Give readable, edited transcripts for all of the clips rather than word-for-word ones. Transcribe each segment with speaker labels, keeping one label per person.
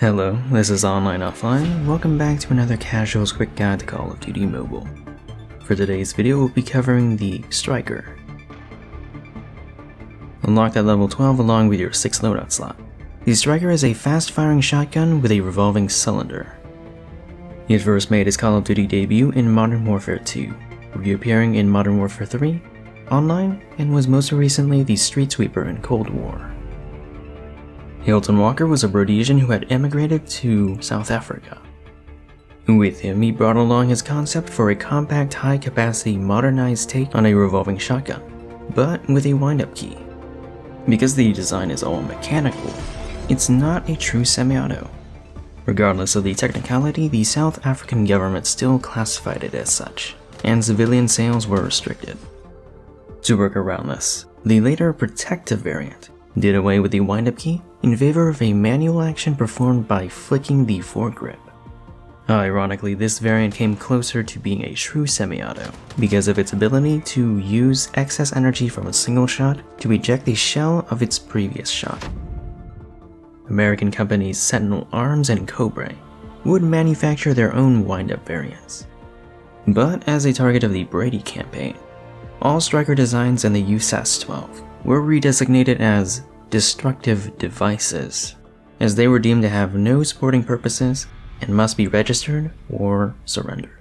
Speaker 1: Hello, this is OnlineOffline. Welcome back to another casual's quick guide to Call of Duty Mobile. For today's video, we'll be covering the Striker. Unlocked at level 12 along with your 6th loadout slot. The Striker is a fast-firing shotgun with a revolving cylinder. He had first made his Call of Duty debut in Modern Warfare 2, reappearing in Modern Warfare 3, Online, and was most recently the Streetsweeper in Cold War. Hilton Walker was a Rhodesian who had emigrated to South Africa. With him, he brought along his concept for a compact, high-capacity, modernized take on a revolving shotgun, but with a windup key. Because the design is all mechanical, it's not a true semi-auto. Regardless of the technicality, the South African government still classified it as such, and civilian sales were restricted. To work around this, the later Protecta variant did away with the windup key in favor of a manual action performed by flicking the foregrip. Ironically, this variant came closer to being a true semi-auto because of its ability to use excess energy from a single shot to eject the shell of its previous shot. American companies Sentinel Arms and Cobra would manufacture their own wind-up variants. But as a target of the Brady campaign, all Striker designs in the USAS-12 were redesignated as destructive devices, as they were deemed to have no sporting purposes and must be registered or surrendered.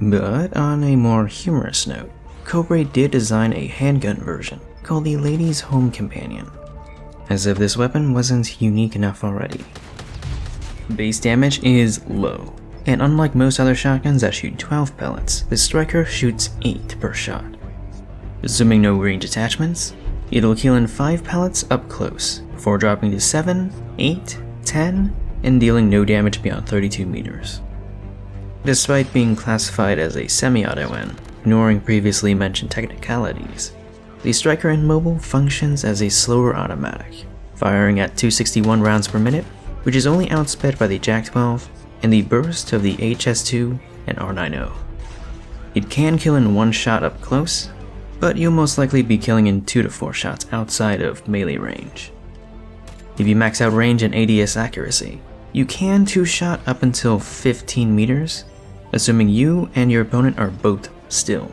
Speaker 1: But on a more humorous note, Cobra did design a handgun version called the Ladies' Home Companion, as if this weapon wasn't unique enough already. Base damage is low, and unlike most other shotguns that shoot 12 pellets, the Striker shoots 8 per shot. Assuming no range attachments, it'll kill in 5 pellets up close, before dropping to 7, 8, 10, and dealing no damage beyond 32 meters. Despite being classified as a semi-auto and ignoring previously mentioned technicalities, the Striker in Mobile functions as a slower automatic, firing at 261 rounds per minute, which is only outsped by the JAK-12 and the burst of the HS2 and R90. It can kill in 1 shot up close, but you'll most likely be killing in 2 to 4 shots outside of melee range. If you max out range and ADS accuracy, you can 2-shot up until 15 meters, assuming you and your opponent are both still.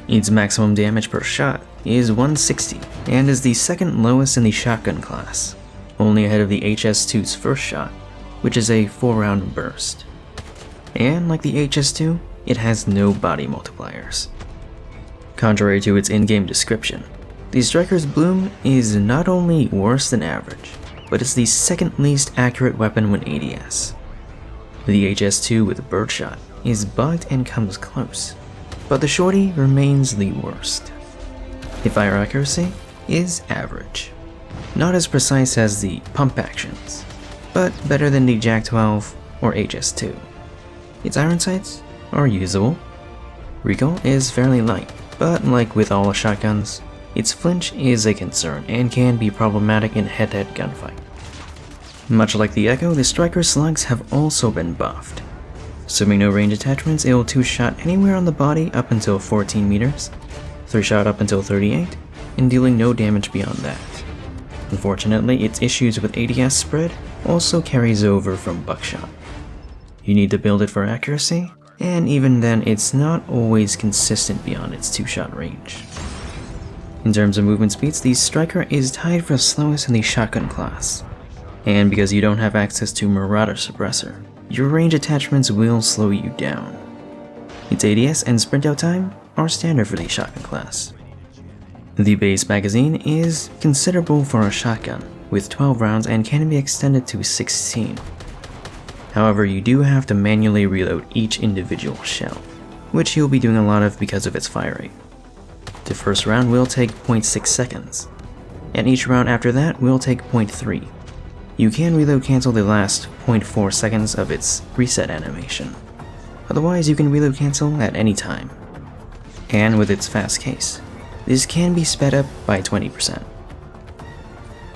Speaker 1: Its maximum damage per shot is 160 and is the second lowest in the shotgun class, only ahead of the HS2's first shot, which is a 4-round burst. And like the HS2, it has no body multipliers. Contrary to its in-game description, the Striker's bloom is not only worse than average, but it's the second least accurate weapon when ADS. The HS2 with birdshot is bugged and comes close, but the shorty remains the worst. The fire accuracy is average, not as precise as the pump actions, but better than the JAK-12 or HS2. Its iron sights are usable. Recoil is fairly light, but like with all shotguns, its flinch is a concern and can be problematic in head-to-head gunfight. Much like the Echo, the Striker slugs have also been buffed. Assuming no range attachments, it'll 2-shot anywhere on the body up until 14 meters, 3-shot up until 38, and dealing no damage beyond that. Unfortunately, its issues with ADS spread also carries over from Buckshot. You need to build it for accuracy, and even then it's not always consistent beyond its 2-shot range. In terms of movement speeds, the Striker is tied for slowest in the shotgun class, and because you don't have access to Marauder Suppressor, your range attachments will slow you down. Its ADS and sprint out time are standard for the shotgun class. The base magazine is considerable for a shotgun, with 12 rounds and can be extended to 16. However, you do have to manually reload each individual shell, which you'll be doing a lot of because of its fire rate. The first round will take 0.6 seconds, and each round after that will take 0.3. You can reload cancel the last 0.4 seconds of its reset animation. Otherwise, you can reload cancel at any time. And with its fast case, this can be sped up by 20%.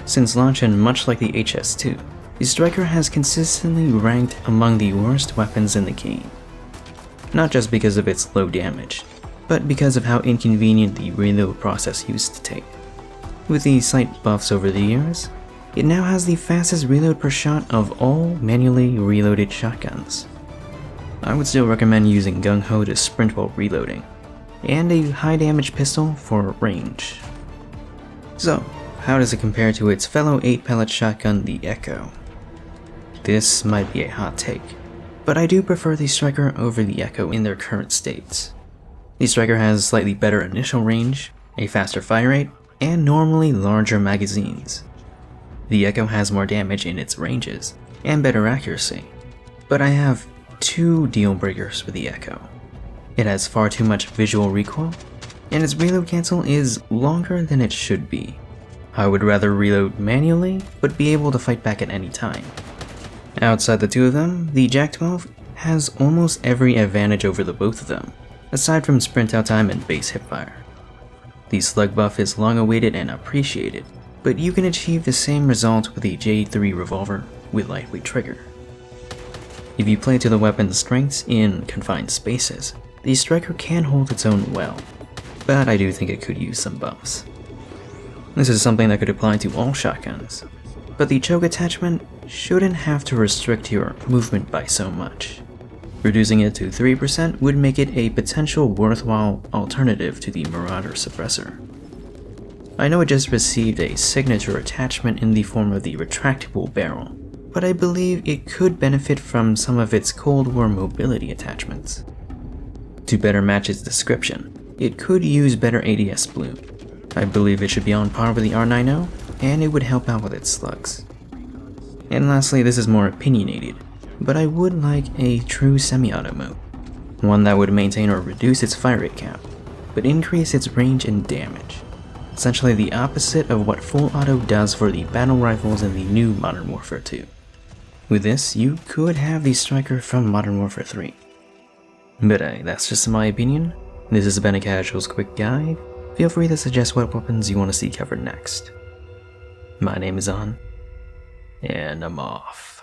Speaker 1: Since launch, and much like the HS2, the Striker has consistently ranked among the worst weapons in the game. Not just because of its low damage, but because of how inconvenient the reload process used to take. With the slight buffs over the years, It now has the fastest reload per shot of all manually reloaded shotguns. I would still recommend using Gung Ho to sprint while reloading, and a high damage pistol for range. So, how does it compare to its fellow 8-pellet shotgun, the Echo? This might be a hot take, but I do prefer the Striker over the Echo in their current states. The Striker has slightly better initial range, a faster fire rate, and normally larger magazines. The Echo has more damage in its ranges, and better accuracy, but I have two deal breakers with the Echo. It has far too much visual recoil, and its reload cancel is longer than it should be. I would rather reload manually, but be able to fight back at any time. Outside the two of them, the Jak-12 has almost every advantage over the both of them, aside from sprint out time and base hipfire. The slug buff is long awaited and appreciated, but you can achieve the same result with a J3 revolver with lightweight trigger. If you play to the weapon's strengths in confined spaces, the Striker can hold its own well, but I do think it could use some buffs. This is something that could apply to all shotguns, but the choke attachment shouldn't have to restrict your movement by so much. Reducing it to 3% would make it a potential worthwhile alternative to the Marauder suppressor. I know it just received a signature attachment in the form of the retractable barrel, but I believe it could benefit from some of its Cold War mobility attachments. To better match its description, it could use better ADS bloom. I believe it should be on par with the R90, and it would help out with its slugs. And lastly, this is more opinionated, but I would like a true semi-auto mode. One that would maintain or reduce its fire rate cap, but increase its range and damage. Essentially the opposite of what full auto does for the battle rifles in the new Modern Warfare 2. With this, you could have the Striker from Modern Warfare 3. But that's just my opinion. This has been a Casual's quick guide. Feel free to suggest what weapons you want to see covered next. My name is On, and I'm off.